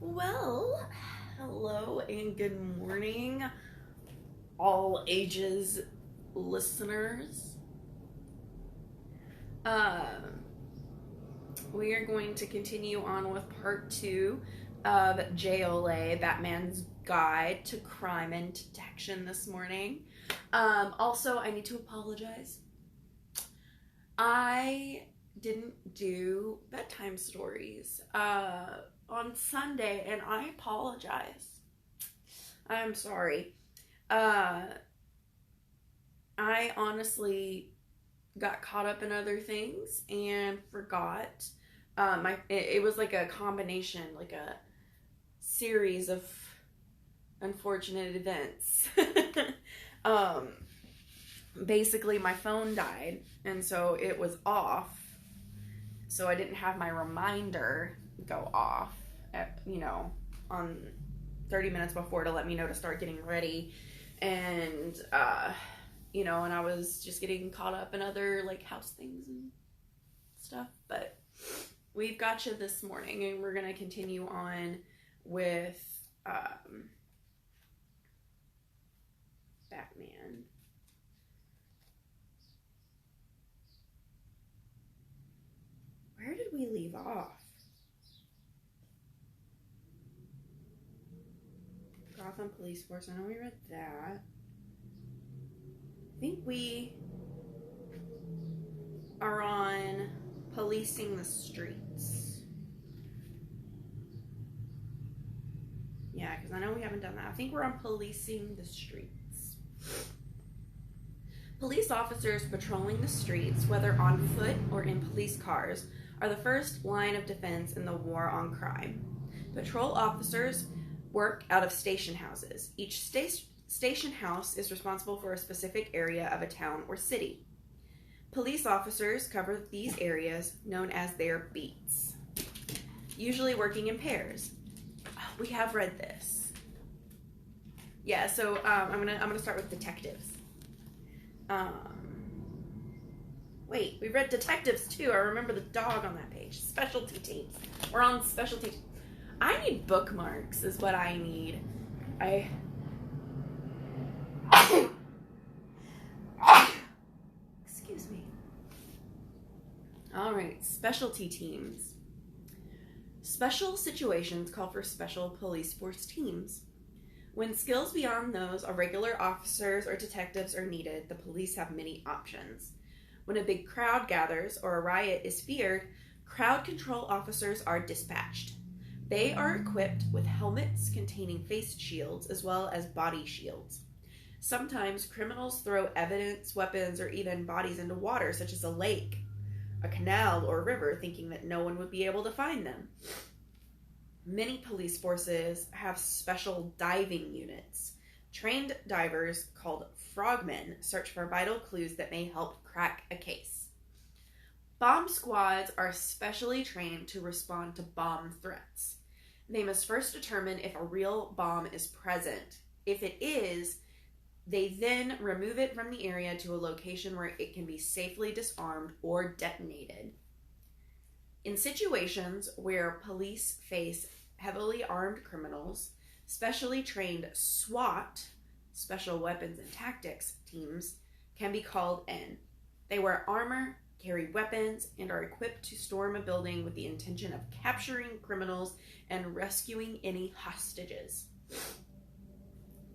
Well, hello and good morning, all ages listeners. We are going to continue on with part 2 of JLA, Batman's Guide to Crime and Detection this morning. Also, I need to apologize. I didn't do bedtime stories on Sunday, and I apologize. I'm sorry. I honestly got caught up in other things and forgot. It was like a combination, like a series of unfortunate events. Basically, my phone died, and so it was off. So I didn't have my reminder go off on 30 minutes before to let me know to start getting ready. And, and I was just getting caught up in other, like, house things and stuff. But we've got you this morning, and we're going to continue on with Batman. Where did we leave off? Gotham Police Force. I know we read that. I think we are on policing the streets. Yeah, because I know we haven't done that. I think we're on policing the streets. Police officers patrolling the streets, whether on foot or in police cars, are the first line of defense in the war on crime. Patrol officers work out of station houses. Each station house is responsible for a specific area of a town or city. Police officers cover these areas, known as their beats, usually working in pairs. We have read this. Yeah, so I'm gonna start with detectives. Wait, we read detectives too. I remember the dog on that page. Specialty teams. We're on specialty. I need bookmarks is what I need. Excuse me. All right, specialty teams. Special situations call for special police force teams. When skills beyond those of regular officers or detectives are needed, the police have many options. When a big crowd gathers or a riot is feared, crowd control officers are dispatched. They are equipped with helmets containing face shields as well as body shields. Sometimes criminals throw evidence, weapons, or even bodies into water, such as a lake, a canal, or a river, thinking that no one would be able to find them. Many police forces have special diving units. Trained divers called frogmen search for vital clues that may help crack a case. Bomb squads are specially trained to respond to bomb threats. They must first determine if a real bomb is present. If it is, they then remove it from the area to a location where it can be safely disarmed or detonated. In situations where police face heavily armed criminals, specially trained SWAT, Special Weapons and Tactics teams, can be called in. They wear armor, carry weapons, and are equipped to storm a building with the intention of capturing criminals and rescuing any hostages.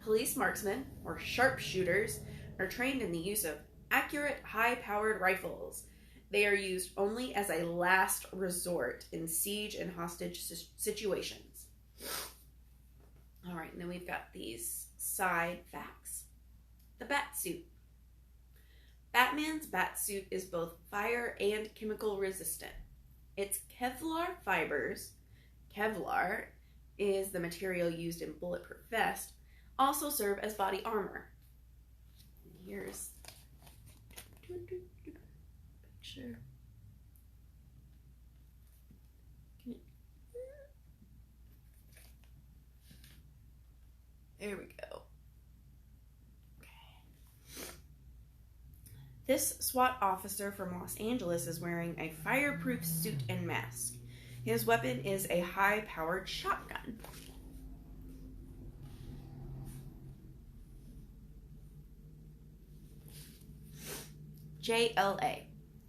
Police marksmen, or sharpshooters, are trained in the use of accurate, high-powered rifles. They are used only as a last resort in siege and hostage situations. All right, and then we've got these side facts. The Batsuit. Batman's Batsuit is both fire and chemical resistant. Its Kevlar fibers, Kevlar is the material used in bulletproof vest, also serve as body armor. Here's a picture. There we go. Okay. This SWAT officer from Los Angeles is wearing a fireproof suit and mask. His weapon is a high-powered shotgun. JLA,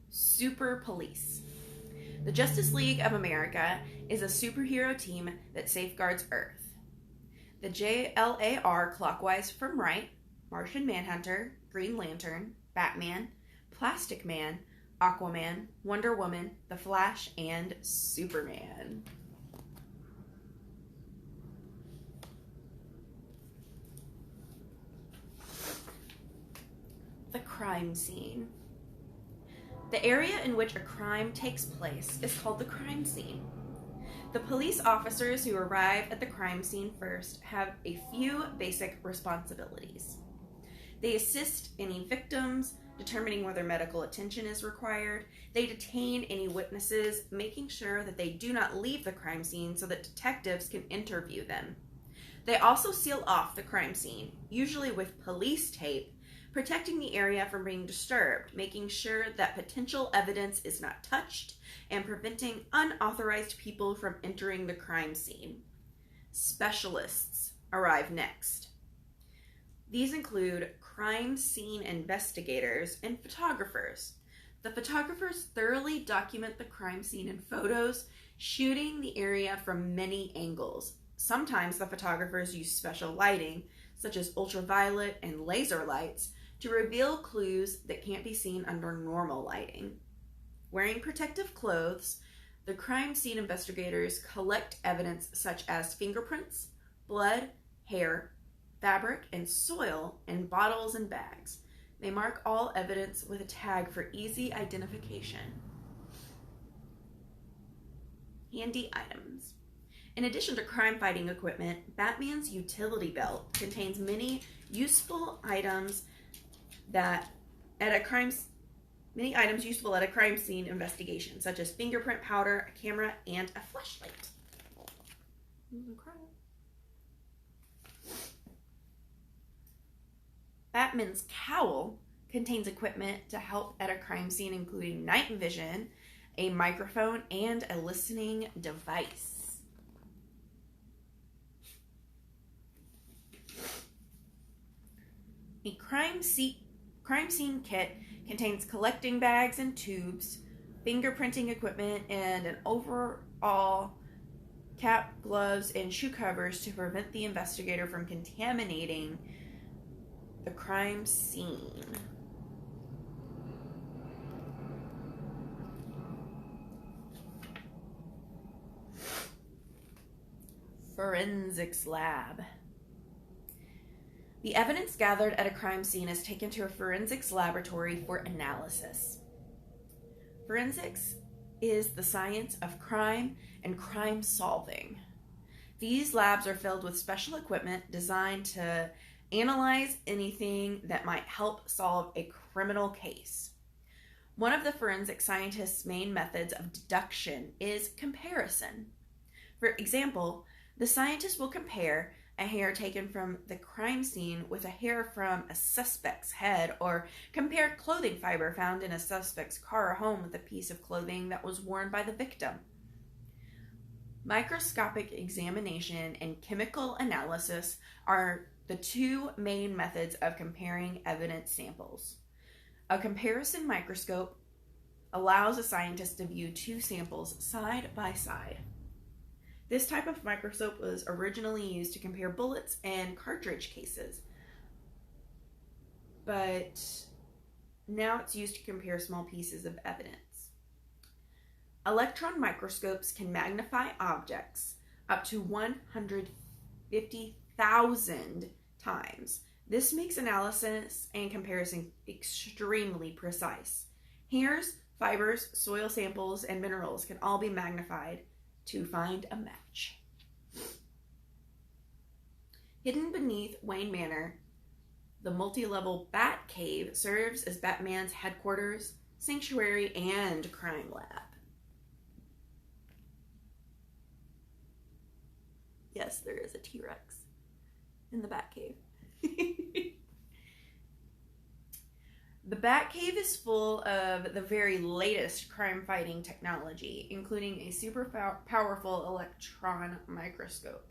Super Police. The Justice League of America is a superhero team that safeguards Earth. The JLA are clockwise from right: Martian Manhunter, Green Lantern, Batman, Plastic Man, Aquaman, Wonder Woman, The Flash, and Superman. The crime scene. The area in which a crime takes place is called the crime scene. The police officers who arrive at the crime scene first have a few basic responsibilities. They assist any victims, determining whether medical attention is required. They detain any witnesses, making sure that they do not leave the crime scene so that detectives can interview them. They also seal off the crime scene, usually with police tape, protecting the area from being disturbed, making sure that potential evidence is not touched, and preventing unauthorized people from entering the crime scene. Specialists arrive next. These include crime scene investigators and photographers. The photographers thoroughly document the crime scene in photos, shooting the area from many angles. Sometimes the photographers use special lighting, such as ultraviolet and laser lights, to reveal clues that can't be seen under normal lighting. Wearing protective clothes, the crime scene investigators collect evidence such as fingerprints, blood, hair, fabric, and soil in bottles and bags. They mark all evidence with a tag for easy identification. Handy items. In addition to crime-fighting equipment, Batman's utility belt contains many useful items useful at a crime scene investigation, such as fingerprint powder, a camera, and a flashlight. Batman's cowl contains equipment to help at a crime scene, including night vision, a microphone, and a listening device. A crime scene kit contains collecting bags and tubes, fingerprinting equipment, and an overall cap, gloves, and shoe covers to prevent the investigator from contaminating the crime scene. Forensics lab. The evidence gathered at a crime scene is taken to a forensics laboratory for analysis. Forensics is the science of crime and crime solving. These labs are filled with special equipment designed to analyze anything that might help solve a criminal case. One of the forensic scientists' main methods of deduction is comparison. For example, the scientist will compare a hair taken from the crime scene with a hair from a suspect's head, or compare clothing fiber found in a suspect's car or home with a piece of clothing that was worn by the victim. Microscopic examination and chemical analysis are the two main methods of comparing evidence samples. A comparison microscope allows a scientist to view two samples side by side. This type of microscope was originally used to compare bullets and cartridge cases, but now it's used to compare small pieces of evidence. Electron microscopes can magnify objects up to 150,000 times. This makes analysis and comparison extremely precise. Hairs, fibers, soil samples, and minerals can all be magnified to find a match. Hidden beneath Wayne Manor, the multi-level Bat Cave serves as Batman's headquarters, sanctuary, and crime lab. Yes, there is a T-Rex in the Bat Cave. The Batcave is full of the very latest crime-fighting technology, including a super powerful electron microscope.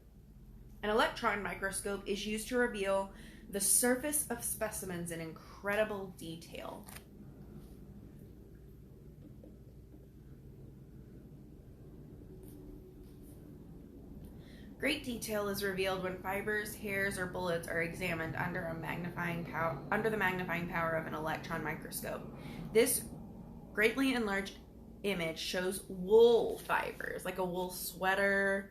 An electron microscope is used to reveal the surface of specimens in incredible detail. Great detail is revealed when fibers, hairs, or bullets are examined under the magnifying power of an electron microscope. This greatly enlarged image shows wool fibers, like a wool sweater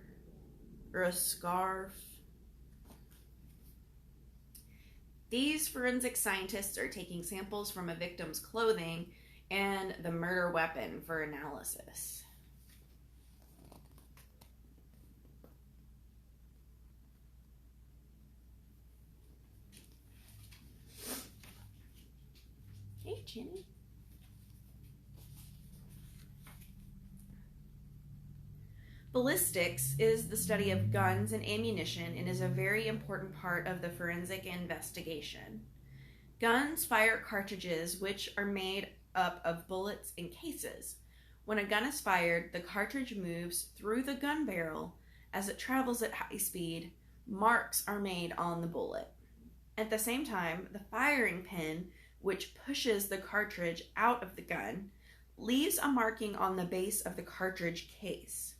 or a scarf. These forensic scientists are taking samples from a victim's clothing and the murder weapon for analysis. Hey, Jenny. Ballistics is the study of guns and ammunition and is a very important part of the forensic investigation. Guns fire cartridges, which are made up of bullets and cases. When a gun is fired, the cartridge moves through the gun barrel. As it travels at high speed, marks are made on the bullet. At the same time, the firing pin, which pushes the cartridge out of the gun, leaves a marking on the base of the cartridge case.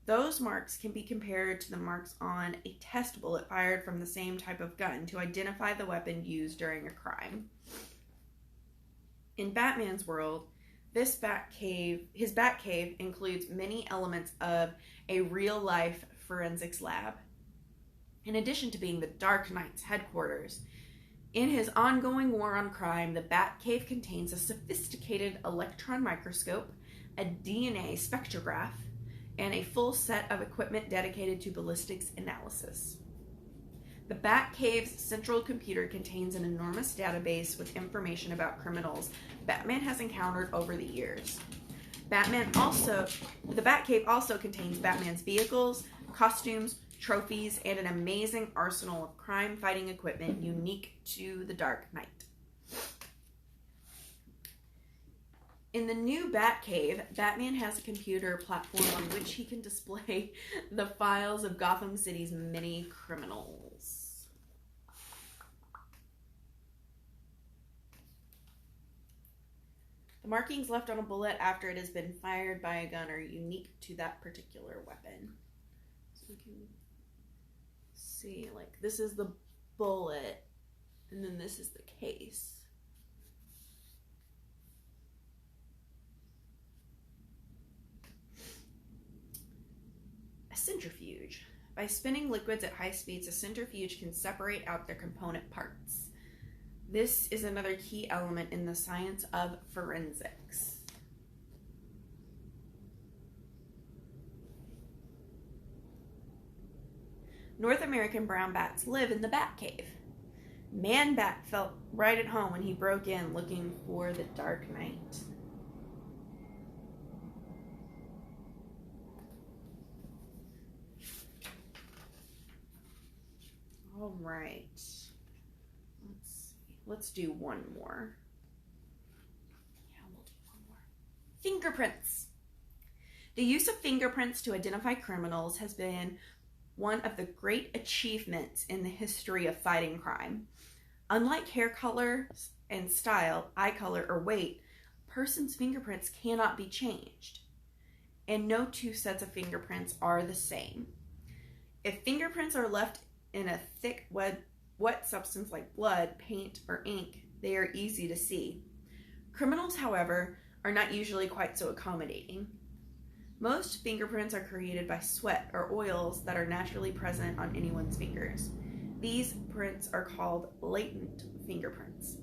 Those marks can be compared to the marks on a test bullet fired from the same type of gun to identify the weapon used during a crime. In Batman's world, his Batcave includes many elements of a real-life forensics lab. In addition to being the Dark Knight's headquarters, in his ongoing war on crime, the Batcave contains a sophisticated electron microscope, a DNA spectrograph, and a full set of equipment dedicated to ballistics analysis. The Batcave's central computer contains an enormous database with information about criminals Batman has encountered over the years. The Batcave also contains Batman's vehicles, costumes, trophies, and an amazing arsenal of crime-fighting equipment unique to the Dark Knight. In the new Batcave, Batman has a computer platform on which he can display the files of Gotham City's many criminals. The markings left on a bullet after it has been fired by a gun are unique to that particular weapon. So we can see, like, this is the bullet, and then this is the case. A centrifuge. By spinning liquids at high speeds, a centrifuge can separate out their component parts. This is another key element in the science of forensics. North American brown bats live in the Batcave. Man Bat felt right at home when he broke in looking for the Dark Knight. All right. Let's do one more. Yeah, we'll do one more. Fingerprints. The use of fingerprints to identify criminals has been one of the great achievements in the history of fighting crime. Unlike hair color and style, eye color, or weight, a person's fingerprints cannot be changed, and no two sets of fingerprints are the same. If fingerprints are left in a thick, wet substance like blood, paint, or ink, they are easy to see. Criminals, however, are not usually quite so accommodating. Most fingerprints are created by sweat or oils that are naturally present on anyone's fingers. These prints are called latent fingerprints.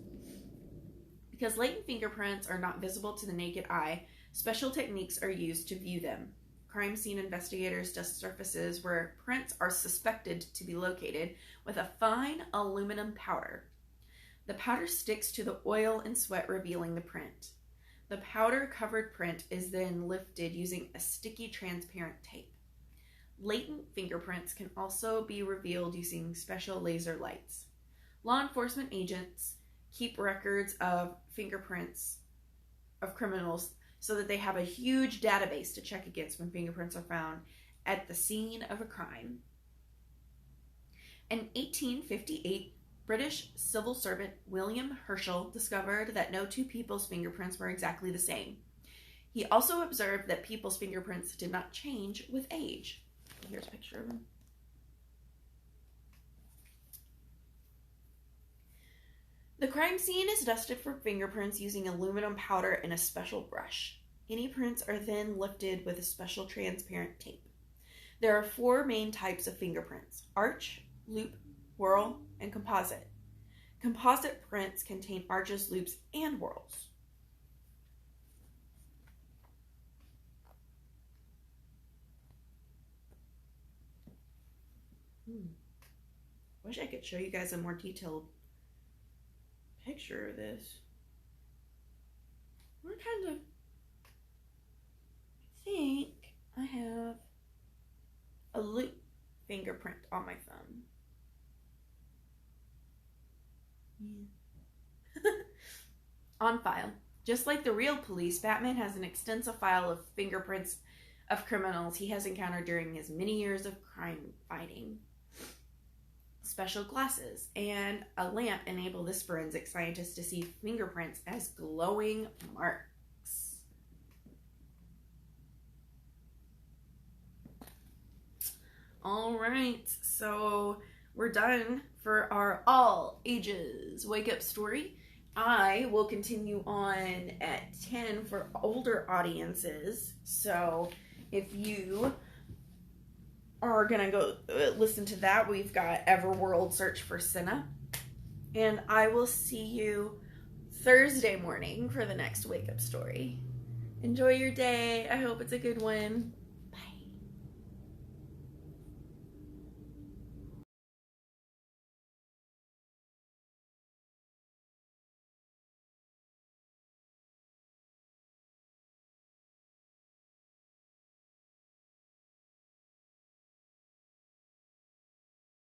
Because latent fingerprints are not visible to the naked eye, special techniques are used to view them. Crime scene investigators dust surfaces where prints are suspected to be located with a fine aluminum powder. The powder sticks to the oil and sweat, revealing the print. The powder-covered print is then lifted using a sticky, transparent tape. Latent fingerprints can also be revealed using special laser lights. Law enforcement agents keep records of fingerprints of criminals so that they have a huge database to check against when fingerprints are found at the scene of a crime. In 1858, British civil servant William Herschel discovered that no two people's fingerprints were exactly the same. He also observed that people's fingerprints did not change with age. Here's a picture of him. The crime scene is dusted for fingerprints using aluminum powder and a special brush. Any prints are then lifted with a special transparent tape. There are 4 main types of fingerprints: arch, loop, whorl, and composite. Composite prints contain arches, loops, and whorls. Wish I could show you guys a more detailed picture of this. We're kind of, I think I have a loop fingerprint on my thumb. Yeah. On file. Just like the real police, Batman has an extensive file of fingerprints of criminals he has encountered during his many years of crime fighting. Special glasses and a lamp enable this forensic scientist to see fingerprints as glowing marks. All right, so we're done for our all ages wake up story. I will continue on at 10 for older audiences. So if you are gonna go listen to that, we've got Everworld Search for Senna. And I will see you Thursday morning for the next wake up story. Enjoy your day. I hope it's a good one.